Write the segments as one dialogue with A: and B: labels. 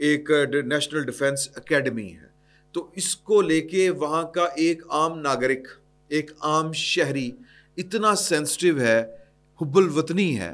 A: ایک national defence academy ہے. تو اس کو لے کے وہاں کا ایک عام ناگرک، ایک عام شہری اتنا سینسٹیو ہے، حب الوطنی ہے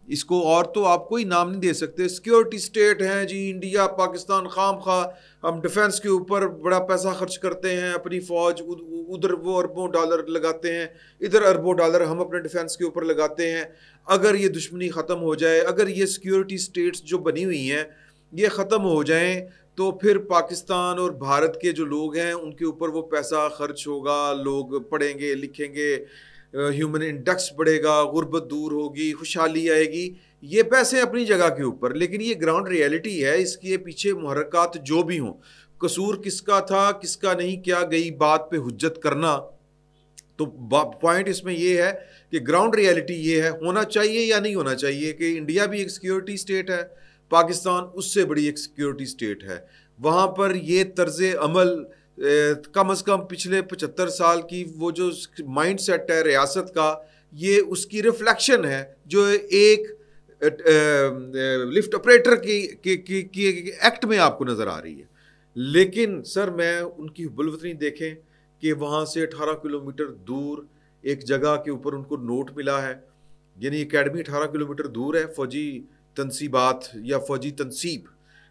A: اس کو، اور تو آپ کوئی نام نہیں دے سکتے. سیکیورٹی سٹیٹ ہیں جی انڈیا پاکستان، خام خواہ ہم ڈیفنس کے اوپر بڑا پیسہ خرچ کرتے ہیں، اپنی فوج ادھر وہ اربوں ڈالر لگاتے ہیں، ادھر اربوں ڈالر ہم اپنے ڈیفنس کے اوپر لگاتے ہیں. اگر یہ دشمنی ختم ہو جائے، اگر یہ سیکیورٹی سٹیٹس جو بنی ہوئی ہیں یہ ختم ہو جائیں، تو پھر پاکستان اور بھارت کے جو لوگ ہیں ان کے اوپر وہ پیسہ خرچ ہوگا، لوگ پڑھیں گے لکھیں گے، ہیومن انڈیکس بڑھے گا، غربت دور ہوگی، خوشحالی آئے گی. یہ پیسے اپنی جگہ کے اوپر، لیکن یہ گراؤنڈ ریئلٹی ہے. اس کے پیچھے محرکات جو بھی ہوں، قصور کس کا تھا کس کا نہیں، کیا گئی بات پہ حجت کرنا. تو پوائنٹ اس میں یہ ہے کہ گراؤنڈ ریئلٹی یہ ہے، ہونا چاہیے یا نہیں ہونا چاہیے کہ انڈیا بھی ایک سیکیورٹی سٹیٹ ہے، پاکستان اس سے بڑی ایک سیکیورٹی سٹیٹ ہے. وہاں پر یہ طرز عمل کم از کم پچھلے 75 سال کی وہ جو مائنڈ سیٹ ہے ریاست کا، یہ اس کی ریفلیکشن ہے جو ایک لفٹ آپریٹر کی ایکٹ میں آپ کو نظر آ رہی ہے. لیکن سر میں ان کی حب الوطنی دیکھیں کہ وہاں سے 18 کلومیٹر دور ایک جگہ کے اوپر ان کو نوٹ ملا ہے، یعنی اکیڈمی 18 کلومیٹر دور ہے. فوجی تنصیبات یا فوجی تنصیب،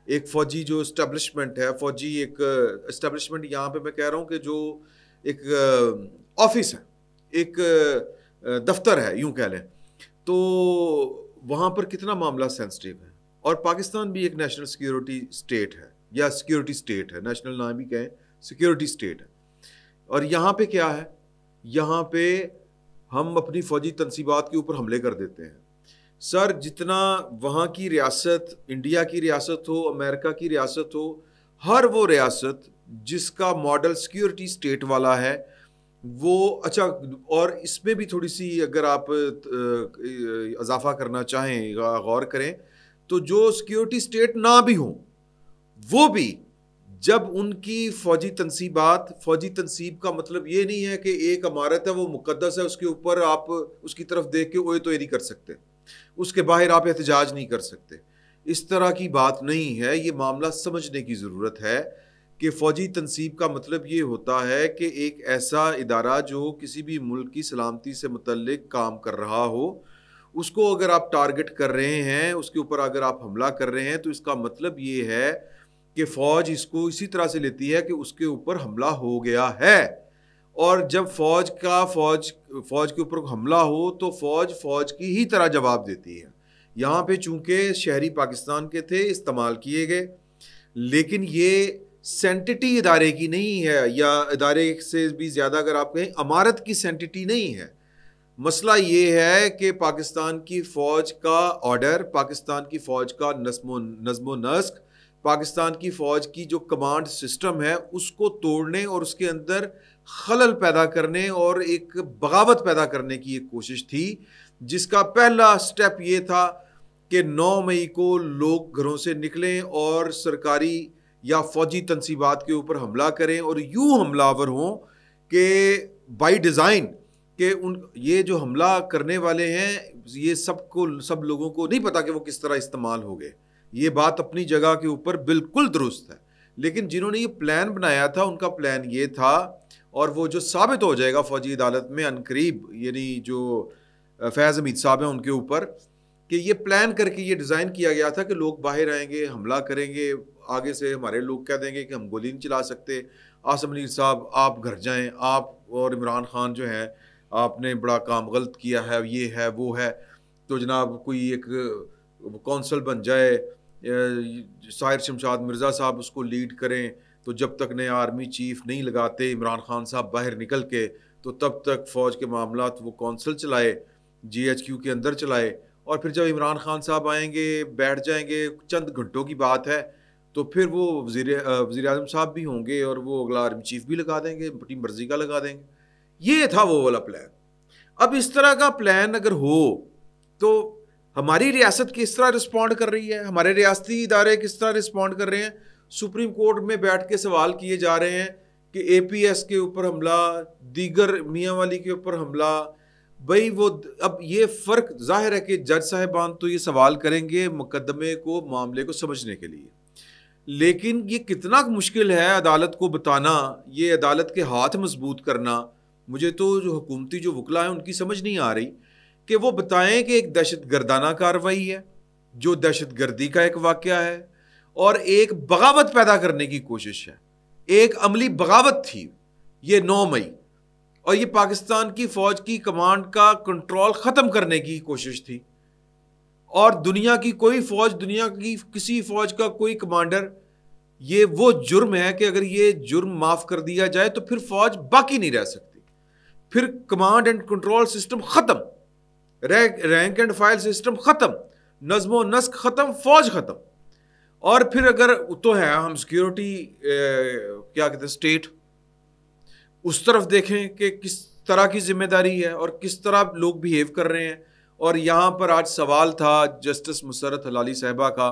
A: ایک فوجی جو اسٹیبلشمنٹ ہے، فوجی ایک اسٹیبلشمنٹ، یہاں پہ میں کہہ رہا ہوں کہ جو ایک آفس ہے، ایک دفتر ہے یوں کہہ لیں. تو وہاں پر کتنا معاملہ سینسٹیو ہے. اور پاکستان بھی ایک نیشنل سیکیورٹی سٹیٹ ہے یا سیکیورٹی سٹیٹ ہے، نیشنل نہ بھی کہیں سیکیورٹی سٹیٹ ہے. اور یہاں پہ کیا ہے، یہاں پہ ہم اپنی فوجی تنصیبات کے اوپر حملے کر دیتے ہیں. سر جتنا وہاں کی ریاست، انڈیا کی ریاست ہو، امریکہ کی ریاست ہو، ہر وہ ریاست جس کا ماڈل سیکیورٹی سٹیٹ والا ہے وہ اچھا. اور اس میں بھی تھوڑی سی اگر آپ اضافہ کرنا چاہیں، غور کریں تو جو سیکیورٹی سٹیٹ نہ بھی ہوں وہ بھی جب ان کی فوجی تنصیبات، فوجی تنصیب کا مطلب یہ نہیں ہے کہ ایک عمارت ہے وہ مقدس ہے، اس کے اوپر آپ اس کی طرف دیکھ کے اوئے تو یہ نہیں کر سکتے، اس کے باہر آپ احتجاج نہیں کر سکتے. اس طرح کی بات نہیں ہے. یہ معاملہ سمجھنے کی ضرورت ہے کہ فوجی تنصیب کا مطلب یہ ہوتا ہے کہ ایک ایسا ادارہ جو کسی بھی ملک کی سلامتی سے متعلق کام کر رہا ہو، اس کو اگر آپ ٹارگٹ کر رہے ہیں، اس کے اوپر اگر آپ حملہ کر رہے ہیں، تو اس کا مطلب یہ ہے کہ فوج اس کو اسی طرح سے لیتی ہے کہ اس کے اوپر حملہ ہو گیا ہے. اور جب فوج کے اوپر حملہ ہو تو فوج کی ہی طرح جواب دیتی ہے. یہاں پہ چونکہ شہری پاکستان کے تھے، استعمال کیے گئے، لیکن یہ سینٹٹی ادارے کی نہیں ہے، یا ادارے سے بھی زیادہ اگر آپ کہیں امارت کی سینٹٹی نہیں ہے. مسئلہ یہ ہے کہ پاکستان کی فوج کا آرڈر، پاکستان کی فوج کا نظم و نسق، پاکستان کی فوج کی جو کمانڈ سسٹم ہے اس کو توڑنے اور اس کے اندر خلل پیدا کرنے اور ایک بغاوت پیدا کرنے کی ایک کوشش تھی، جس کا پہلا سٹیپ یہ تھا کہ 9 مئی کو لوگ گھروں سے نکلیں اور سرکاری یا فوجی تنصیبات کے اوپر حملہ کریں، اور یوں حملہ آور ہوں کہ بائی ڈیزائن کہ یہ جو حملہ کرنے والے ہیں یہ سب لوگوں کو نہیں پتا کہ وہ کس طرح استعمال ہو گئے. یہ بات اپنی جگہ کے اوپر بالکل درست ہے، لیکن جنہوں نے یہ پلان بنایا تھا ان کا پلان یہ تھا، اور وہ جو ثابت ہو جائے گا فوجی عدالت میں عنقریب، یعنی جو فیض حمید صاحب ہیں ان کے اوپر، کہ یہ پلان کر کے یہ ڈیزائن کیا گیا تھا کہ لوگ باہر آئیں گے، حملہ کریں گے، آگے سے ہمارے لوگ کہہ دیں گے کہ ہم گولی نہیں چلا سکتے، عاصم منیر صاحب آپ گھر جائیں، آپ اور عمران خان جو ہیں آپ نے بڑا کام غلط کیا ہے، یہ ہے وہ ہے. تو جناب کوئی ایک کونسل بن جائے، ساحر شمشاد مرزا صاحب اس کو لیڈ کریں، تو جب تک نیا آرمی چیف نہیں لگاتے عمران خان صاحب باہر نکل کے، تو تب تک فوج کے معاملات وہ کونسل چلائے، جی ایچ کیو کے اندر چلائے. اور پھر جب عمران خان صاحب آئیں گے، بیٹھ جائیں گے، چند گھنٹوں کی بات ہے، تو پھر وہ وزیر اعظم صاحب بھی ہوں گے اور وہ اگلا آرمی چیف بھی لگا دیں گے، اپنی مرضی کا لگا دیں گے. یہ تھا وہ والا پلان. اب اس طرح کا پلان اگر ہو تو ہماری ریاست کس طرح رسپونڈ کر رہی ہے، ہمارے ریاستی ادارے کس طرح رسپونڈ کر رہے ہیں. سپریم کورٹ میں بیٹھ کے سوال کیے جا رہے ہیں کہ اے پی ایس کے اوپر حملہ، دیگر میاں والی کے اوپر حملہ. بھائی وہ اب یہ فرق ظاہر ہے کہ جج صاحبان تو یہ سوال کریں گے مقدمے کو، معاملے کو سمجھنے کے لیے. لیکن یہ کتنا مشکل ہے عدالت کو بتانا، یہ عدالت کے ہاتھ مضبوط کرنا. مجھے تو جو حکومتی جو وکلا ہیں ان کی سمجھ نہیں آ رہی کہ وہ بتائیں کہ ایک دہشت گردانہ کارروائی ہے جو دہشت گردی کا ایک واقعہ ہے اور ایک بغاوت پیدا کرنے کی کوشش ہے. ایک عملی بغاوت تھی یہ 9 مئی، اور یہ پاکستان کی فوج کی کمانڈ کا کنٹرول ختم کرنے کی کوشش تھی. اور دنیا کی کوئی فوج، دنیا کی کسی فوج کا کوئی کمانڈر، یہ وہ جرم ہے کہ اگر یہ جرم معاف کر دیا جائے تو پھر فوج باقی نہیں رہ سکتی، پھر کمانڈ اینڈ کنٹرول سسٹم ختم، رینک اینڈ فائل سسٹم ختم، نظم و نسق ختم، فوج ختم. اور پھر اگر تو ہے ہم سیکیورٹی کیا کہتے ہیں اسٹیٹ، اس طرف دیکھیں کہ کس طرح کی ذمہ داری ہے اور کس طرح لوگ بیہیو کر رہے ہیں. اور یہاں پر آج سوال تھا جسٹس مسرت ہلالی صاحبہ کا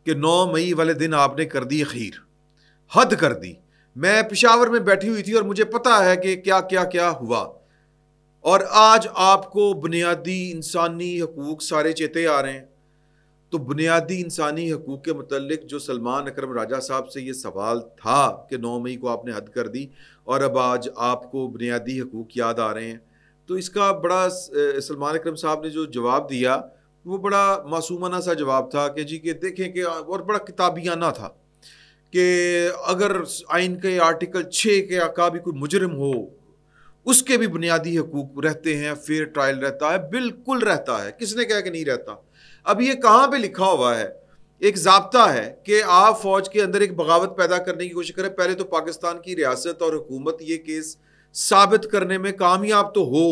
A: کہ 9 مئی والے دن آپ نے کر دی اخیر، حد کر دی. میں پشاور میں بیٹھی ہوئی تھی اور مجھے پتا ہے کہ کیا کیا کیا ہوا، اور آج آپ کو بنیادی انسانی حقوق سارے چیتے آ رہے ہیں. تو بنیادی انسانی حقوق کے متعلق جو سلمان اکرم راجہ صاحب سے یہ سوال تھا کہ 9 مئی کو آپ نے حد کر دی اور اب آج آپ کو بنیادی حقوق یاد آ رہے ہیں، تو اس کا بڑا سلمان اکرم صاحب نے جو جواب دیا وہ بڑا معصومانہ سا جواب تھا کہ جی کہ دیکھیں کہ، اور بڑا کتابیانہ تھا کہ اگر آئین کے آرٹیکل 6 کے کا بھی کوئی مجرم ہو اس کے بھی بنیادی حقوق رہتے ہیں، فیئر ٹرائل رہتا ہے. بالکل رہتا ہے، کس نے کہا کہ نہیں رہتا؟ اب یہ کہاں پہ لکھا ہوا ہے؟ ایک ضابطہ ہے کہ آپ فوج کے اندر ایک بغاوت پیدا کرنے کی کوشش کریں، پہلے تو پاکستان کی ریاست اور حکومت یہ کیس ثابت کرنے میں کامیاب تو ہو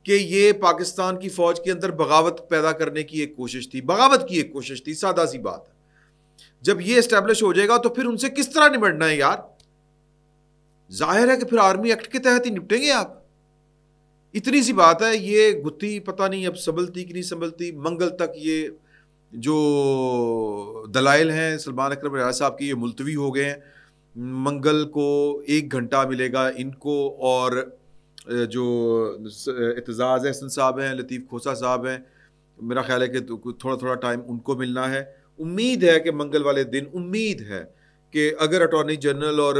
A: کہ یہ پاکستان کی فوج کے اندر بغاوت پیدا کرنے کی ایک کوشش تھی، بغاوت کی ایک کوشش تھی، سادہ سی بات ہے. جب یہ اسٹیبلش ہو جائے گا تو پھر ان سے کس طرح نمٹنا ہے یار؟ ظاہر ہے کہ پھر آرمی ایکٹ کے تحت ہی نپٹیں گے آپ. اتنی سی بات ہے. یہ گتھی پتہ نہیں اب سنبھلتی کہ نہیں سنبھلتی. منگل تک یہ جو دلائل ہیں سلمان اکرم ریاض صاحب کے یہ ملتوی ہو گئے ہیں. منگل کو 1 گھنٹہ ملے گا ان کو اور جو اعتزاز احسن صاحب ہیں، لطیف کھوسہ صاحب ہیں، میرا خیال ہے کہ تھوڑا تھوڑا ٹائم ان کو ملنا ہے. امید ہے کہ منگل والے دن، امید ہے کہ اگر اٹارنی جنرل اور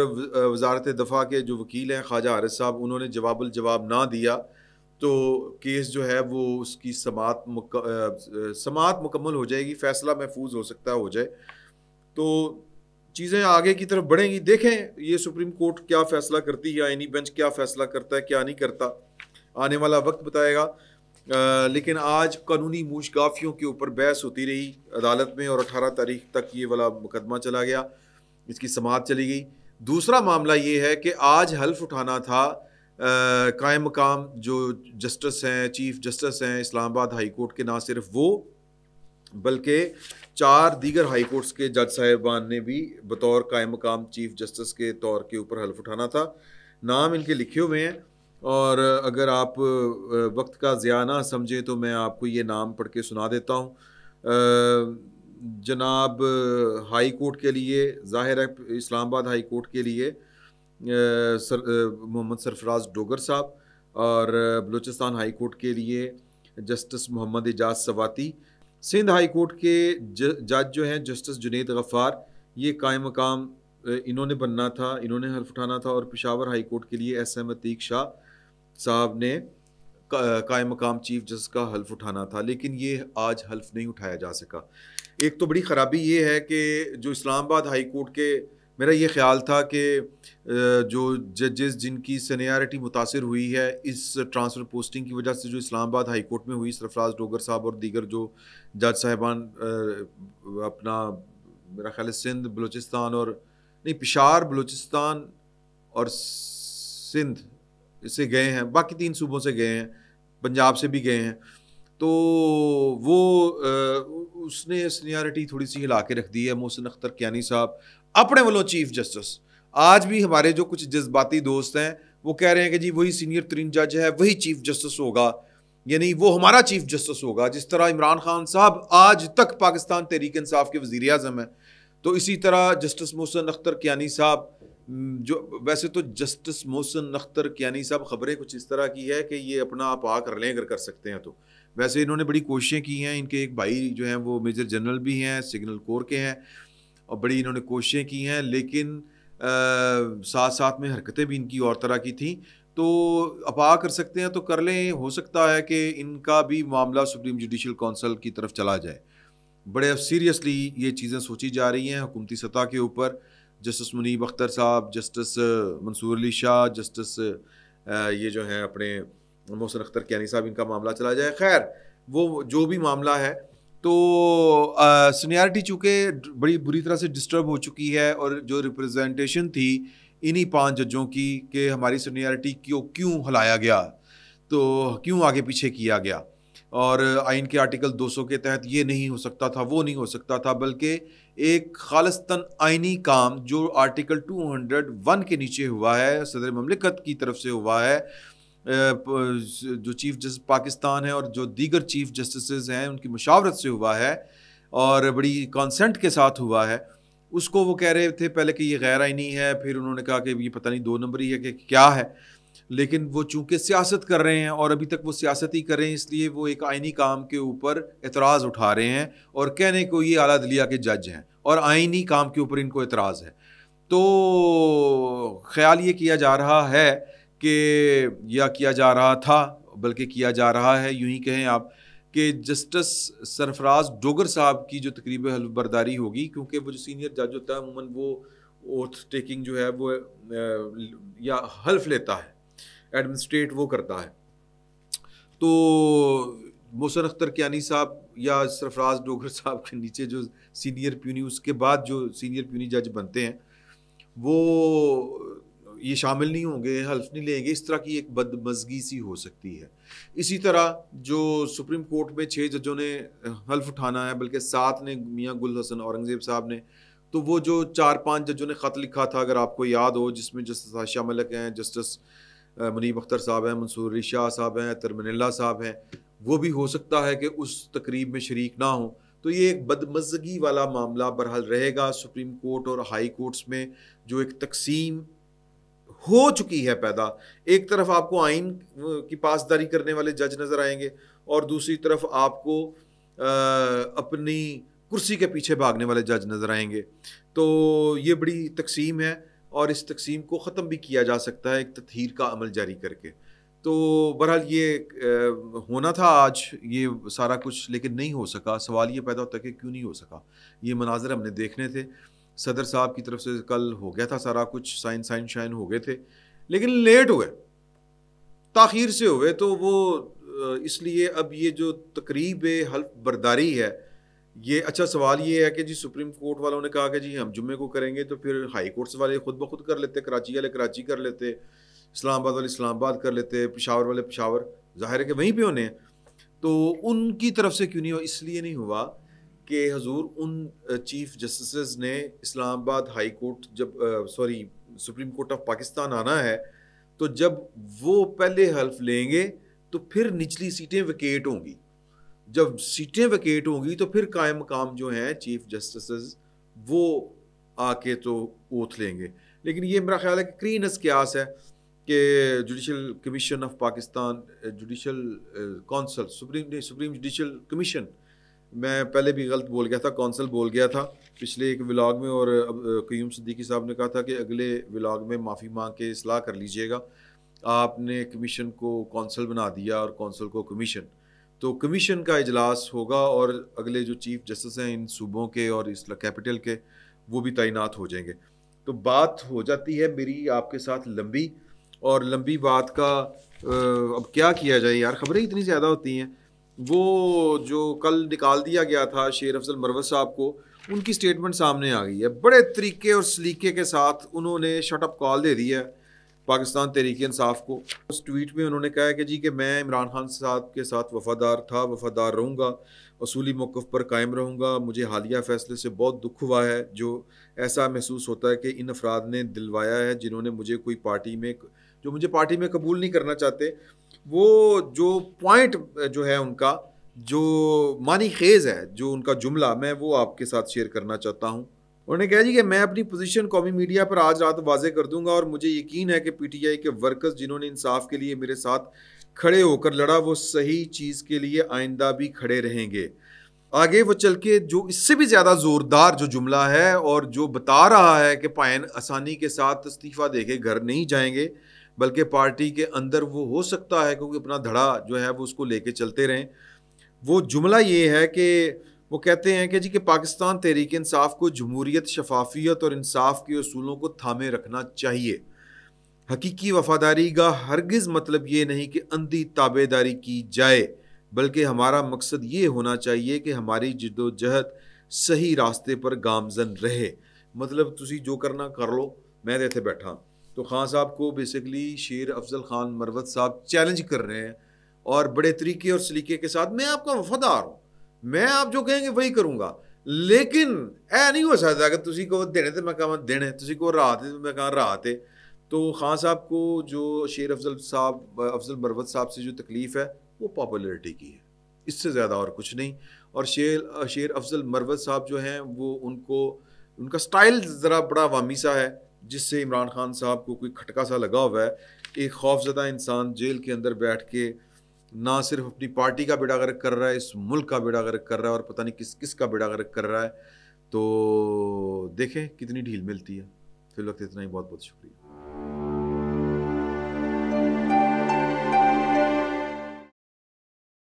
A: وزارت دفاع کے جو وکیل ہیں خواجہ حارث صاحب، انہوں نے جواب الجواب نہ دیا تو کیس جو ہے وہ اس کی سماعت مکمل ہو جائے گی، فیصلہ محفوظ ہو سکتا ہے ہو جائے، تو چیزیں آگے کی طرف بڑھیں گی. دیکھیں یہ سپریم کورٹ کیا فیصلہ کرتی ہے، آئینی بینچ کیا فیصلہ کرتا ہے کیا نہیں کرتا، آنے والا وقت بتائے گا. لیکن آج قانونی موشگافیوں کے اوپر بحث ہوتی رہی عدالت میں اور 18 تاریخ تک یہ والا مقدمہ چلا گیا، اس کی سماعت چلی گئی. دوسرا معاملہ یہ ہے کہ آج حلف اٹھانا تھا قائم مقام جو جسٹس ہیں، چیف جسٹس ہیں اسلام آباد ہائی کورٹ کے، نہ صرف وہ بلکہ 4 دیگر ہائی کورٹس کے جج صاحبان نے بھی بطور قائم مقام چیف جسٹس کے طور کے اوپر حلف اٹھانا تھا. نام ان کے لکھے ہوئے ہیں اور اگر آپ وقت کا ضیاع نہ سمجھیں تو میں آپ کو یہ نام پڑھ کے سنا دیتا ہوں. جناب ہائی کورٹ کے لیے، ظاہر ہے اسلام آباد ہائی کورٹ کے لیے محمد سرفراز ڈوگر صاحب، اور بلوچستان ہائی کورٹ کے لیے جسٹس محمد اعجاز سواتی. سندھ ہائی کورٹ کے جج جو ہیں جسٹس جنید غفار، یہ قائم مقام انہوں نے بننا تھا، انہوں نے حلف اٹھانا تھا. اور پشاور ہائی کورٹ کے لیے ایس ایم عتیق شاہ صاحب نے قائم مقام چیف جسٹس کا حلف اٹھانا تھا، لیکن یہ آج حلف نہیں اٹھایا جا سکا. ایک تو بڑی خرابی یہ ہے کہ جو اسلام آباد ہائی کورٹ کے، میرا یہ خیال تھا کہ جو ججز جن کی سینیارٹی متاثر ہوئی ہے اس ٹرانسفر پوسٹنگ کی وجہ سے جو اسلام آباد ہائی کورٹ میں ہوئی، سرفراز ڈوگر صاحب اور دیگر جو جج صاحبان اپنا میرا خیال ہے سندھ، بلوچستان اور نہیں پشاور، بلوچستان اور سندھ سے گئے ہیں، باقی 3 صوبوں سے گئے ہیں، پنجاب سے بھی گئے ہیں، تو وہ اس نے سینیارٹی تھوڑی سی ہلا کے رکھ دی ہے. محسن اختر کیانی صاحب اپنے والوں چیف جسٹس، آج بھی ہمارے جو کچھ جذباتی دوست ہیں وہ کہہ رہے ہیں کہ جی وہی سینئر ترین جج ہے، وہی چیف جسٹس ہوگا، یعنی وہ ہمارا چیف جسٹس ہوگا. جس طرح عمران خان صاحب آج تک پاکستان تحریک انصاف کے وزیر اعظم ہیں، تو اسی طرح جسٹس محسن اختر کیانی صاحب، جو ویسے تو جسٹس محسن اختر کیانی صاحب خبریں کچھ اس طرح کی ہے کہ یہ اپنا آپ آ کر لیں اگر کر سکتے ہیں تو. ویسے انہوں نے بڑی کوششیں کی ہیں، ان کے ایک بھائی جو ہیں وہ میجر جنرل بھی ہیں، سگنل کور کے ہیں، اور بڑی انہوں نے کوششیں کی ہیں، لیکن ساتھ ساتھ میں حرکتیں بھی ان کی اور طرح کی تھیں. تو اپا کر سکتے ہیں تو کر لیں، ہو سکتا ہے کہ ان کا بھی معاملہ سپریم جوڈیشل کونسل کی طرف چلا جائے. بڑے سیریسلی یہ چیزیں سوچی جا رہی ہیں حکومتی سطح کے اوپر. جسٹس منیب اختر صاحب، جسٹس منصور علی شاہ، جسٹس یہ جو ہیں اپنے محسن اختر کیانی صاحب، ان کا معاملہ چلا جائے. خیر وہ جو بھی معاملہ ہے، تو سینیارٹی چونکہ بڑی بری طرح سے ڈسٹرب ہو چکی ہے، اور جو ریپرزنٹیشن تھی انہی 5 ججوں کی کہ ہماری سینیارٹی کیوں ہلایا گیا، تو کیوں آگے پیچھے کیا گیا، اور آئین کے آرٹیکل 200 کے تحت یہ نہیں ہو سکتا تھا، وہ نہیں ہو سکتا تھا، بلکہ ایک خالصتاً آئینی کام جو آرٹیکل 201 کے نیچے ہوا ہے، صدر مملکت کی طرف سے ہوا ہے، جو چیف جسٹس پاکستان ہے اور جو دیگر چیف جسٹسز ہیں ان کی مشاورت سے ہوا ہے اور بڑی کانسنٹ کے ساتھ ہوا ہے. اس کو وہ کہہ رہے تھے پہلے کہ یہ غیر آئینی ہے، پھر انہوں نے کہا کہ یہ پتہ نہیں 2 نمبری ہے کہ کیا ہے. لیکن وہ چونکہ سیاست کر رہے ہیں اور ابھی تک وہ سیاست ہی کر رہے ہیں، اس لیے وہ ایک آئینی کام کے اوپر اعتراض اٹھا رہے ہیں اور کہنے کو یہ اعلیٰ عدلیہ کے جج ہیں اور آئینی کام کے اوپر ان کو اعتراض ہے. تو خیال یہ کیا جا رہا ہے کہ یا کیا جا رہا تھا، بلکہ کیا جا رہا ہے، یوں ہی کہیں آپ، کہ جسٹس سرفراز ڈوگر صاحب کی جو تقریب حلف برداری ہوگی، کیونکہ وہ جو سینئر جج ہوتا ہے عموماً وہ اوتھ ٹیکنگ جو ہے وہ یا حلف لیتا ہے، ایڈمنسٹریٹ وہ کرتا ہے. تو محسن اختر کیانی صاحب یا سرفراز ڈوگر صاحب کے نیچے جو سینئر پیونی، اس کے بعد جو سینئر پیونی جج بنتے ہیں، وہ یہ شامل نہیں ہوں گے، حلف نہیں لیں گے. اس طرح کی ایک بدمزگی سی ہو سکتی ہے. اسی طرح جو سپریم کورٹ میں 6 ججوں نے حلف اٹھانا ہے، بلکہ 7 نے، میاں گل حسن اورنگزیب صاحب نے، تو وہ جو 4-5 ججوں نے خط لکھا تھا، اگر آپ کو یاد ہو، جس میں جسٹس عائشہ ملک ہیں، جسٹس منیب اختر صاحب ہیں، منصور علی شاہ صاحب ہیں، ترمن اللہ صاحب ہیں، وہ بھی ہو سکتا ہے کہ اس تقریب میں شریک نہ ہوں. تو یہ ایک بدمزگی والا معاملہ بہرحال رہے گا سپریم کورٹ اور ہائی کورٹس میں، جو ایک تقسیم ہو چکی ہے پیدا. ایک طرف آپ کو آئین کی پاسداری کرنے والے جج نظر آئیں گے، اور دوسری طرف آپ کو اپنی کرسی کے پیچھے بھاگنے والے جج نظر آئیں گے. تو یہ بڑی تقسیم ہے، اور اس تقسیم کو ختم بھی کیا جا سکتا ہے ایک تطہیر کا عمل جاری کر کے. تو بہرحال یہ ہونا تھا آج یہ سارا کچھ، لیکن نہیں ہو سکا. سوال یہ پیدا ہوتا ہے کہ کیوں نہیں ہو سکا. یہ مناظر ہم نے دیکھنے تھے، صدر صاحب کی طرف سے کل ہو گیا تھا سارا کچھ، سائن شائن ہو گئے تھے، لیکن لیٹ ہوئے، تاخیر سے ہوئے. تو وہ اس لیے اب یہ جو تقریب حلف برداری ہے، یہ اچھا سوال یہ ہے کہ جی سپریم کورٹ والوں نے کہا کہ جی ہم جمعے کو کریں گے، تو پھر ہائی کورٹس والے خود بخود کر لیتے، کراچی والے کراچی کر لیتے، اسلام آباد والے اسلام آباد کر لیتے، پشاور والے پشاور، ظاہر ہے کہ وہیں پہ ہونے ہیں. تو ان کی طرف سے کیوں نہیں ہوا؟ اس لیے نہیں ہوا کہ حضور ان چیف جسٹسز نے اسلام آباد ہائی کورٹ جب سپریم کورٹ آف پاکستان آنا ہے، تو جب وہ پہلے حلف لیں گے تو پھر نچلی سیٹیں ویکیٹ ہوں گی. جب سیٹیں ویکیٹ ہوں گی تو پھر قائم مقام جو ہیں چیف جسٹسز وہ آ کے تو اوتھ لیں گے. لیکن یہ میرا خیال ہے کہ کرینس قیاس ہے کہ judicial commission of Pakistan, judicial council, supreme judicial commission, میں پہلے بھی غلط بول گیا تھا، کونسل بول گیا تھا پچھلے ایک ولاگ میں، اور قیوم صدیقی صاحب نے کہا تھا کہ اگلے ولاگ میں معافی مانگ کے اصلاح کر لیجئے گا. آپ نے کمیشن کو کونسل بنا دیا اور کونسل کو کمیشن. تو کمیشن کا اجلاس ہوگا اور اگلے جو چیف جسٹس ہیں ان صوبوں کے اور اس کیپٹل کے، وہ بھی تعینات ہو جائیں گے. تو بات ہو جاتی ہے میری آپ کے ساتھ لمبی، اور لمبی بات کا اب کیا کیا جائے یار، خبریں اتنی زیادہ ہوتی ہیں. وہ جو کل نکال دیا گیا تھا شیر افضل مروت صاحب کو، ان کی سٹیٹمنٹ سامنے آ گئی ہے. بڑے طریقے اور سلیقے کے ساتھ انہوں نے شٹ اپ کال دے دی ہے پاکستان تحریک انصاف کو. اس ٹویٹ میں انہوں نے کہا کہ جی کہ میں عمران خان صاحب کے ساتھ وفادار تھا، وفادار رہوں گا، اصولی موقف پر قائم رہوں گا. مجھے حالیہ فیصلے سے بہت دکھ ہوا ہے، جو ایسا محسوس ہوتا ہے کہ ان افراد نے دلوایا ہے جنہوں نے مجھے مجھے پارٹی میں قبول نہیں کرنا چاہتے. وہ جو پوائنٹ جو ہے ان کا، جو معنی خیز ہے جو ان کا جملہ، میں وہ آپ کے ساتھ شیئر کرنا چاہتا ہوں. انہوں نے کہا جی کہ میں اپنی پوزیشن قومی میڈیا پر آج رات واضح کر دوں گا، اور مجھے یقین ہے کہ پی ٹی آئی کے ورکرز جنہوں نے انصاف کے لیے میرے ساتھ کھڑے ہو کر لڑا، وہ صحیح چیز کے لیے آئندہ بھی کھڑے رہیں گے. آگے وہ چل کے جو اس سے بھی زیادہ زوردار جو جملہ ہے اور جو بتا رہا ہے کہ پائن آسانی کے ساتھ استعفیٰ دے کے گھر نہیں جائیں گے، بلکہ پارٹی کے اندر وہ ہو سکتا ہے کیونکہ اپنا دھڑا جو ہے وہ اس کو لے کے چلتے رہیں. وہ جملہ یہ ہے کہ وہ کہتے ہیں کہ جی کہ پاکستان تحریک انصاف کو جمہوریت، شفافیت اور انصاف کے اصولوں کو تھامے رکھنا چاہیے. حقیقی وفاداری کا ہرگز مطلب یہ نہیں کہ اندھی تابع داری کی جائے، بلکہ ہمارا مقصد یہ ہونا چاہیے کہ ہماری جد و جہد صحیح راستے پر گامزن رہے. مطلب تسی جو کرنا کر لو، میں اتنے بیٹھا. تو خان صاحب کو بیسکلی شیر افضل خان مروت صاحب چیلنج کر رہے ہیں اور بڑے طریقے اور سلیقے کے ساتھ، میں آپ کا وفادار ہوں، میں آپ جو کہیں گے وہی کروں گا، لیکن اے نہیں ہو سکتا کہ تسی کو دینے تے میں کہاں دینے، تسی کو راہ تے میں کہاں راہ تے. تو خان صاحب کو جو شیر افضل مروت صاحب سے جو تکلیف ہے وہ پاپولرٹی کی ہے، اس سے زیادہ اور کچھ نہیں. اور شیر افضل مروت صاحب جو ہیں وہ ان کا سٹائل ذرا بڑا عوامی سا ہے، جس سے عمران خان صاحب کو کوئی کھٹکا سا لگا ہوا ہے. ایک خوف زدہ انسان جیل کے اندر بیٹھ کے نہ صرف اپنی پارٹی کا بیڑا غرق کر رہا ہے، اس ملک کا بیڑا غرق کر رہا ہے، اور پتہ نہیں کس کس کا بیڑا غرق کر رہا ہے. تو دیکھیں کتنی ڈھیل ملتی ہے. فی الوقت اتنا ہی، بہت بہت شکریہ.